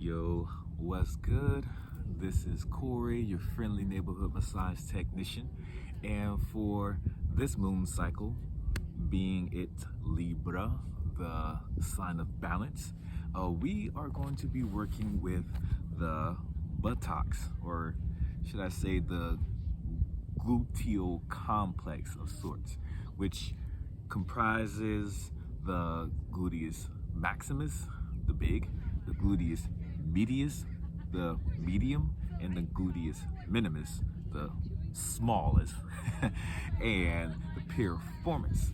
Yo, what's good? This is Corey, your friendly neighborhood massage technician. And for this moon cycle, being it Libra, the sign of balance, we are going to be working with the buttocks, or should I say the gluteal complex of sorts, which comprises the gluteus maximus, the big, the gluteus medius, the medium, and the gluteus minimus, the smallest, and the piriformis,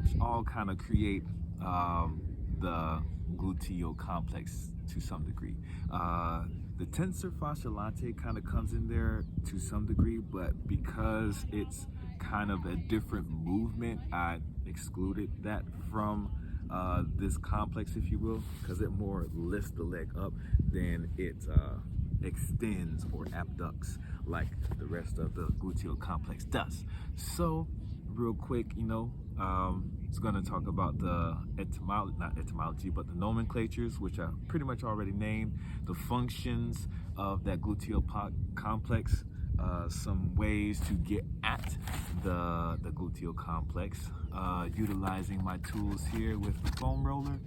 which all kind of create the gluteal complex to some degree. The tensor fascia latae kind of comes in there to some degree, but because it's kind of a different movement, I excluded that from this complex, if you will, because it more lifts the leg up than it extends or abducts like the rest of the gluteal complex does. So real quick, it's going to talk about the etymology, but the nomenclatures, which I pretty much already named, the functions of that gluteal complex, some ways to get at the gluteal complex, utilizing my tools here with the foam roller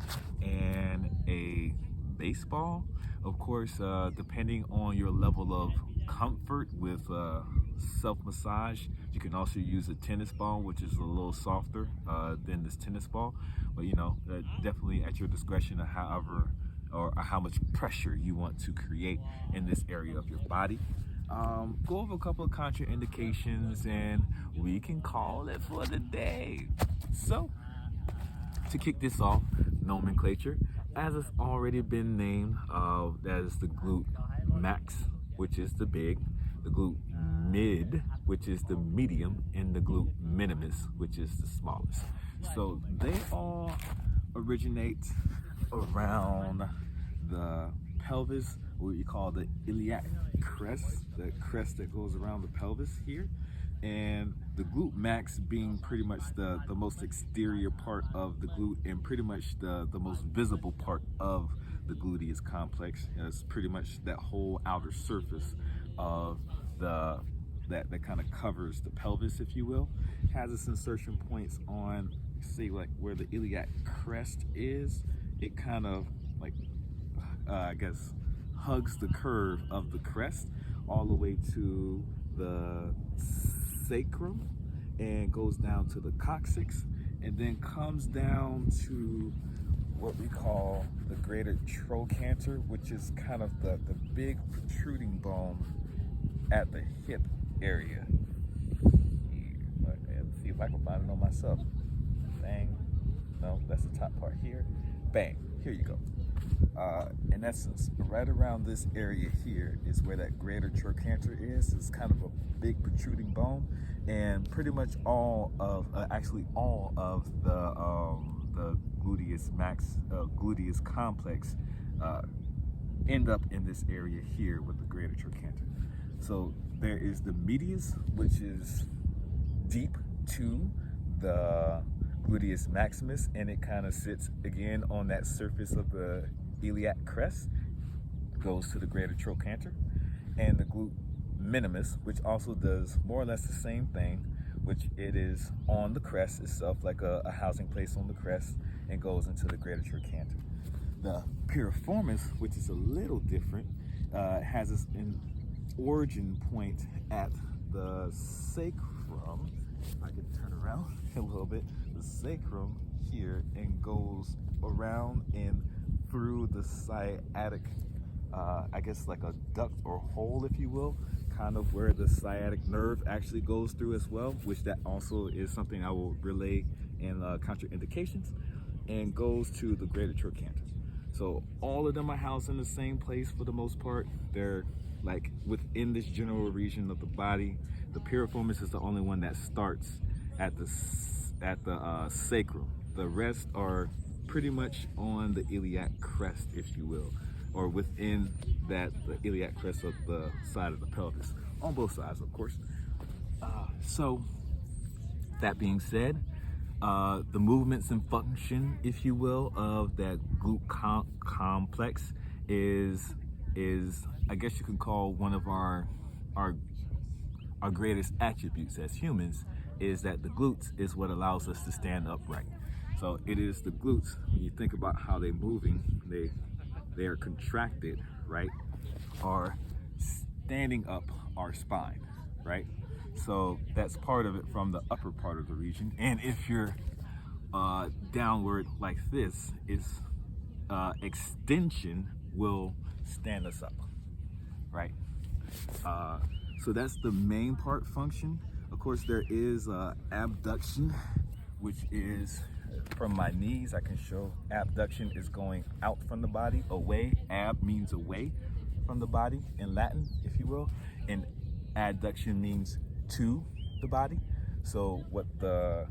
and a baseball. Of course, depending on your level of comfort with self-massage, you can also use a tennis ball, which is a little softer than this tennis ball, but definitely at your discretion of how much pressure you want to create in this area of your body. Go over a couple of contraindications and we can call it for the day. So, to kick this off, nomenclature, as it's already been named, that is the glute max, which is the big, the glute mid, which is the medium, and the glute minimus, which is the smallest. So they all originate around the pelvis, what you call the iliac crest, the crest that goes around the pelvis here, and the glute max being pretty much the most exterior part of the glute and pretty much the most visible part of the gluteus complex. It's pretty much that whole outer surface of that kind of covers the pelvis, if you will. Has its insertion points on, see, like where the iliac crest is. It kind of like I guess hugs the curve of the crest all the way to the sacrum and goes down to the coccyx and then comes down to what we call the greater trochanter, which is kind of the big protruding bone at the hip area. Let's see if I can find it on myself. Bang. No, that's the top part here. Bang. Here you go. In essence, right around this area here is where that greater trochanter is. It's kind of a big protruding bone, and pretty much all of the gluteus max, gluteus complex, end up in this area here with the greater trochanter. So there is the medius, which is deep to the gluteus maximus, and it kind of sits again on that surface of the iliac crest, goes to the greater trochanter, and the glute minimus, which also does more or less the same thing, which it is on the crest itself, like a housing place on the crest, and goes into the greater trochanter. The piriformis, which is a little different, has its origin point at the sacrum. If I can turn around a little bit, the sacrum here, and goes around and through the sciatic, I guess like a duct or hole, if you will, kind of where the sciatic nerve actually goes through as well, which that also is something I will relay in contraindications, and goes to the greater trochanter. So all of them are housed in the same place for the most part. They're like within this general region of the body. The piriformis is the only one that starts at the sacrum. The rest are pretty much on the iliac crest, if you will, or within the iliac crest of the side of the pelvis, on both sides, of course. So that being said, the movements and function, if you will, of that glute complex is I guess you can call one of our our greatest attributes as humans, is that the glutes is what allows us to stand upright. So it is the glutes. When you think about how they're moving, they are contracted, right? Are standing up our spine, right? So that's part of it from the upper part of the region. And if you're downward like this, is extension will stand us up, right? So that's the main part function. Of course, there is abduction, which is from my knees. I can show abduction is going out from the body, away. Ab means away from the body in Latin, if you will, and adduction means to the body. So what the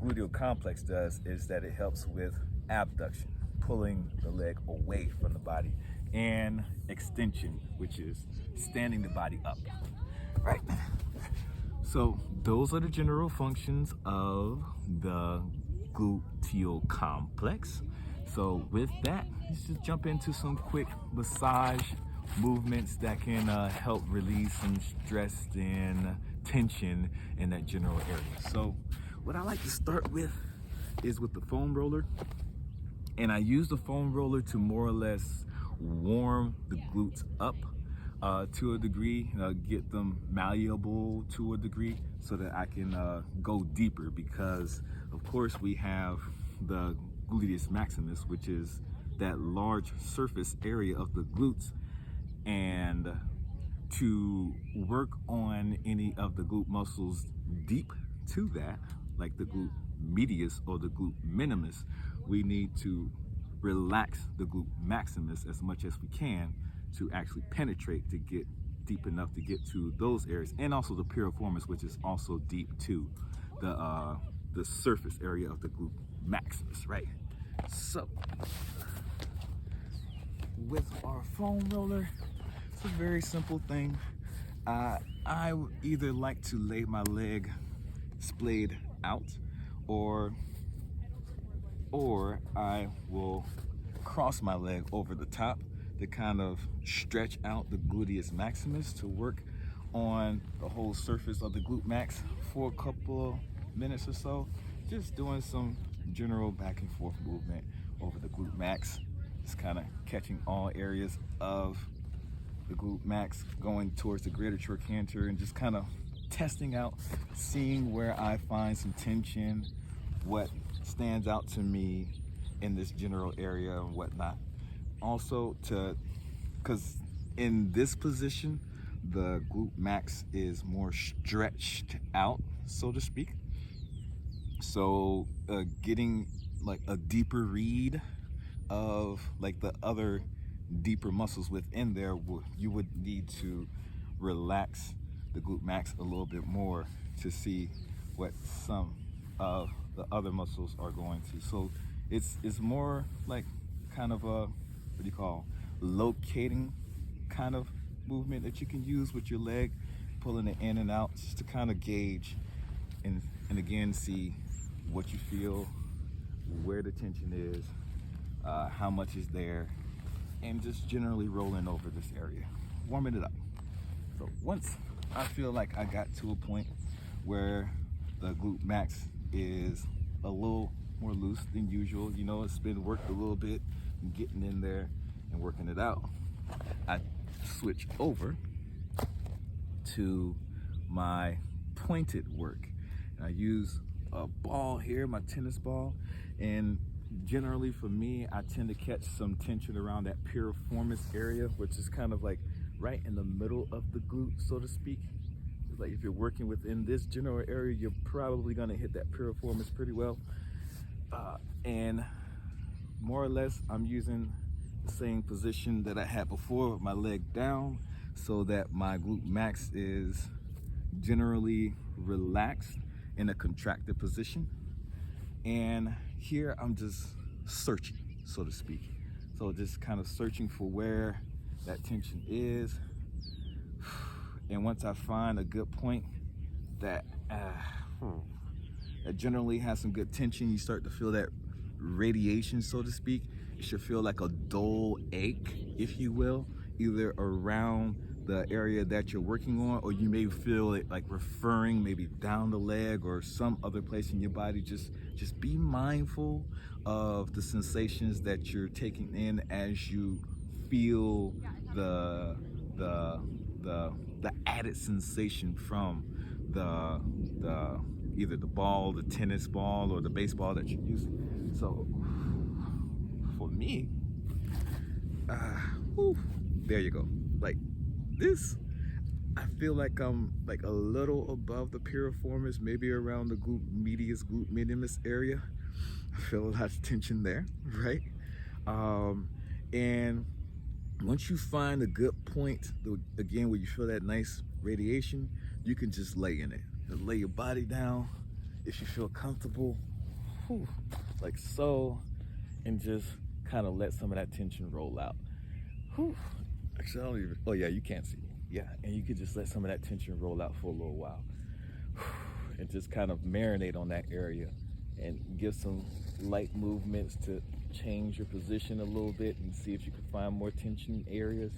gluteal complex does is that it helps with abduction, pulling the leg away from the body, and extension, which is standing the body up, right? So those are the general functions of the gluteal complex. So with that, let's just jump into some quick massage movements that can help release some stress and tension in that general area. So what I like to start with is with the foam roller. And I use the foam roller to more or less warm the glutes up to a degree, get them malleable to a degree so that I can go deeper, because of course we have the gluteus maximus, which is that large surface area of the glutes, and to work on any of the glute muscles deep to that, like the glute medius or the glute minimus, we need to relax the glute maximus as much as we can to actually penetrate, to get deep enough to get to those areas, and also the piriformis, which is also deep to the surface area of the glute maximus, right? So with our foam roller, it's a very simple thing. I would either like to lay my leg splayed out, or I will cross my leg over the top to kind of stretch out the gluteus maximus to work on the whole surface of the glute max for a couple minutes or so, just doing some general back and forth movement over the glute max, just kind of catching all areas of the glute max, going towards the greater trochanter, and just kind of testing out, seeing where I find some tension, what stands out to me in this general area and whatnot. Also, because in this position, the glute max is more stretched out, so to speak. So getting like a deeper read of like the other deeper muscles within there, you would need to relax the glute max a little bit more to see what some of the other muscles are going to. So it's more like kind of a, what do you call, locating kind of movement that you can use with your leg, pulling it in and out, just to kind of gauge and again see what you feel, where the tension is, how much is there, and just generally rolling over this area, warming it up. So once I feel like I got to a point where the glute max is a little more loose than usual, you know, it's been worked a little bit, getting in there and working it out, I switch over to my pointed work. And I use a ball here, my tennis ball, and generally for me, I tend to catch some tension around that piriformis area, which is kind of like right in the middle of the glute, so to speak. It's like if you're working within this general area, you're probably gonna hit that piriformis pretty well. And more or less, I'm using the same position that I had before with my leg down, so that my glute max is generally relaxed in a contracted position. And here I'm just searching, so to speak. So just kind of searching for where that tension is. And once I find a good point that that generally has some good tension, you start to feel that radiation, so to speak. it should feel like a dull ache, if you will, either around the area that you're working on, or you may feel it like referring maybe down the leg or some other place in your body. Just be mindful of the sensations that you're taking in as you feel the the the added sensation from the either the ball, the tennis ball, or the baseball that you're using. So for me, there you go. Like this, I feel like I'm like a little above the piriformis, maybe around the glute minimus area. I feel a lot of tension there, right? And once you find a good point, again, where you feel that nice radiation, you can just lay in it. Just lay your body down if you feel comfortable, like so, and just kind of let some of that tension roll out. Actually, I don't even, oh yeah, you can't see. Yeah, and you could just let some of that tension roll out for a little while. And just kind of marinate on that area and give some light movements to change your position a little bit and see if you can find more tension areas,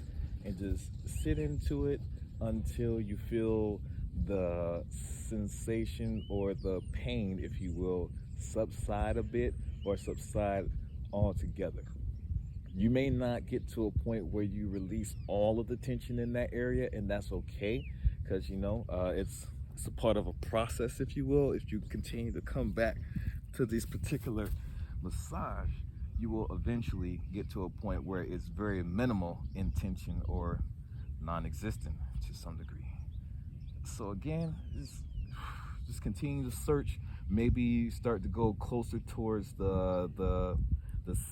and just sit into it until you feel the sensation or the pain, if you will, subside a bit or subside altogether. You may not get to a point where you release all of the tension in that area, and that's okay, because it's a part of a process, if you will. If you continue to come back to this particular massage, you will eventually get to a point where it's very minimal in tension or non-existent to some degree. So again, just continue to search. Maybe start to go closer towards the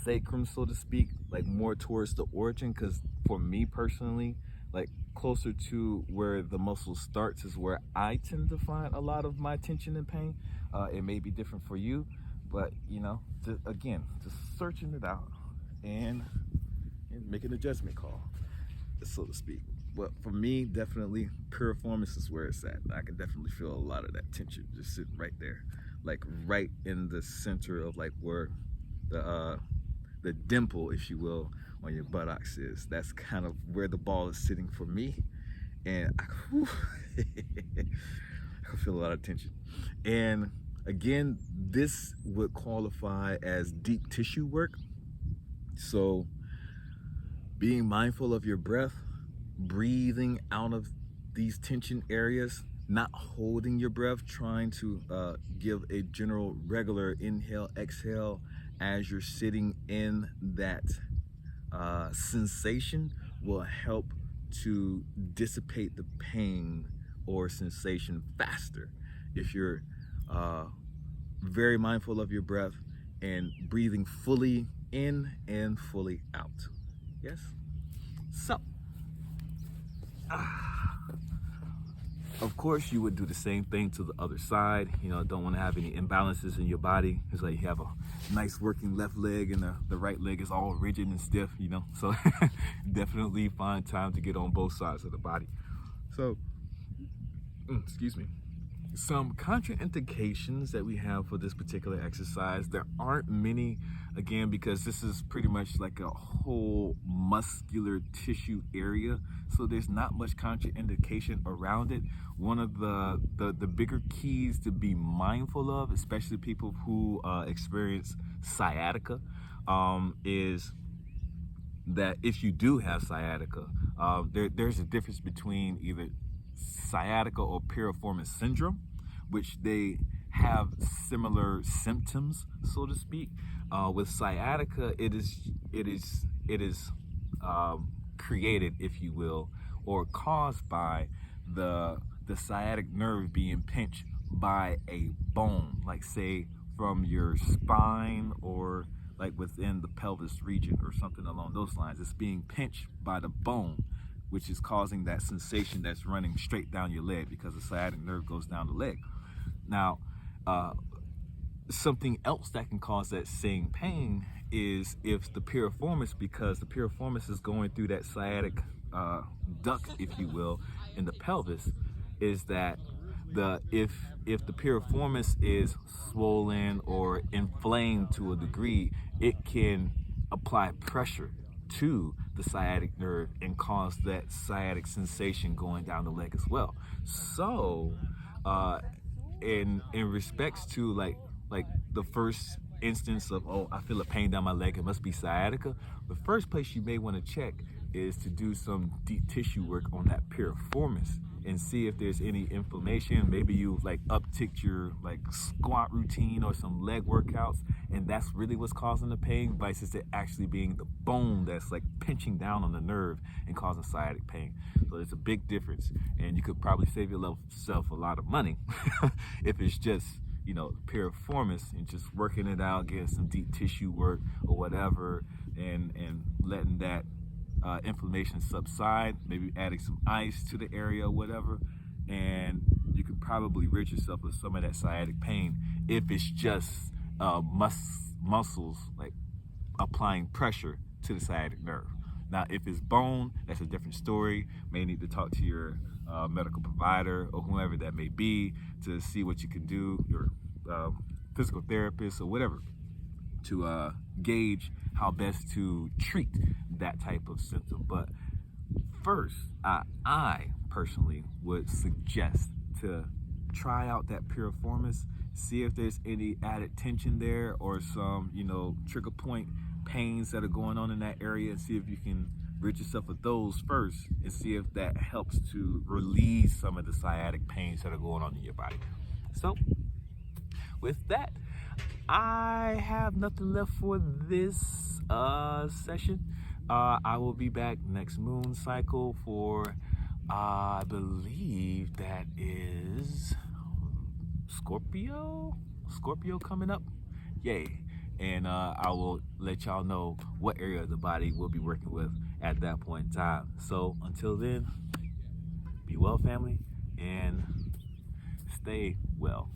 sacrum, so to speak, like more towards the origin, because for me personally, like closer to where the muscle starts is where I tend to find a lot of my tension and pain. It may be different for you, but just searching it out and making a judgment call, so to speak. But for me, definitely piriformis is where it's at. I can definitely feel a lot of that tension just sitting right there, like right in the center of like where the dimple, if you will, on your buttocks is. That's kind of where the ball is sitting for me, and I feel a lot of tension. And again, this would qualify as deep tissue work. So being mindful of your breath, breathing out of these tension areas, not holding your breath, trying to give a general regular inhale, exhale as you're sitting in that sensation will help to dissipate the pain or sensation faster if you're very mindful of your breath and breathing fully in and fully out. Yes? So, of course, you would do the same thing to the other side. Don't want to have any imbalances in your body. It's like you have a nice working left leg and the right leg is all rigid and stiff, So definitely find time to get on both sides of the body. So, excuse me. Some contraindications that we have for this particular exercise. There aren't many, again, because this is pretty much like a whole muscular tissue area, so there's not much contraindication around it. One of the bigger keys to be mindful of, especially people who experience sciatica, is that if you do have sciatica, there's a difference between either sciatica or piriformis syndrome, which they have similar symptoms, so to speak. With sciatica, it is created, if you will, or caused by the sciatic nerve being pinched by a bone, like say from your spine or like within the pelvis region or something along those lines. It's being pinched by the bone, which is causing that sensation that's running straight down your leg because the sciatic nerve goes down the leg. Now, something else that can cause that same pain is if the piriformis, because the piriformis is going through that sciatic duct, if you will, in the pelvis, is that if the piriformis is swollen or inflamed to a degree, it can apply pressure to the sciatic nerve and cause that sciatic sensation going down the leg as well. So, in respects to like the first instance of, oh, I feel a pain down my leg, it must be sciatica, the first place you may want to check is to do some deep tissue work on that piriformis and see if there's any inflammation. Maybe you like upticked your like squat routine or some leg workouts, and that's really what's causing the pain, versus it actually being the bone that's like pinching down on the nerve and causing sciatic pain. So there's a big difference, and you could probably save yourself a lot of money if it's just, you know, piriformis and just working it out, getting some deep tissue work or whatever, and letting that inflammation subside, maybe adding some ice to the area or whatever, and you could probably rid yourself of some of that sciatic pain if it's just muscles like applying pressure to the sciatic nerve. Now, if it's bone, that's a different story. May need to talk to your medical provider or whoever that may be to see what you can do, your physical therapist or whatever, to gauge how best to treat that type of symptom. But first, I personally would suggest to try out that piriformis, see if there's any added tension there or some, you know, trigger point pains that are going on in that area, and see if you can rid yourself of those first and see if that helps to release some of the sciatic pains that are going on in your body. So with that, I have nothing left for this session. I will be back next moon cycle for, I believe that is Scorpio coming up. Yay. And I will let y'all know what area of the body we'll be working with at that point in time. So until then, be well, family, and stay well.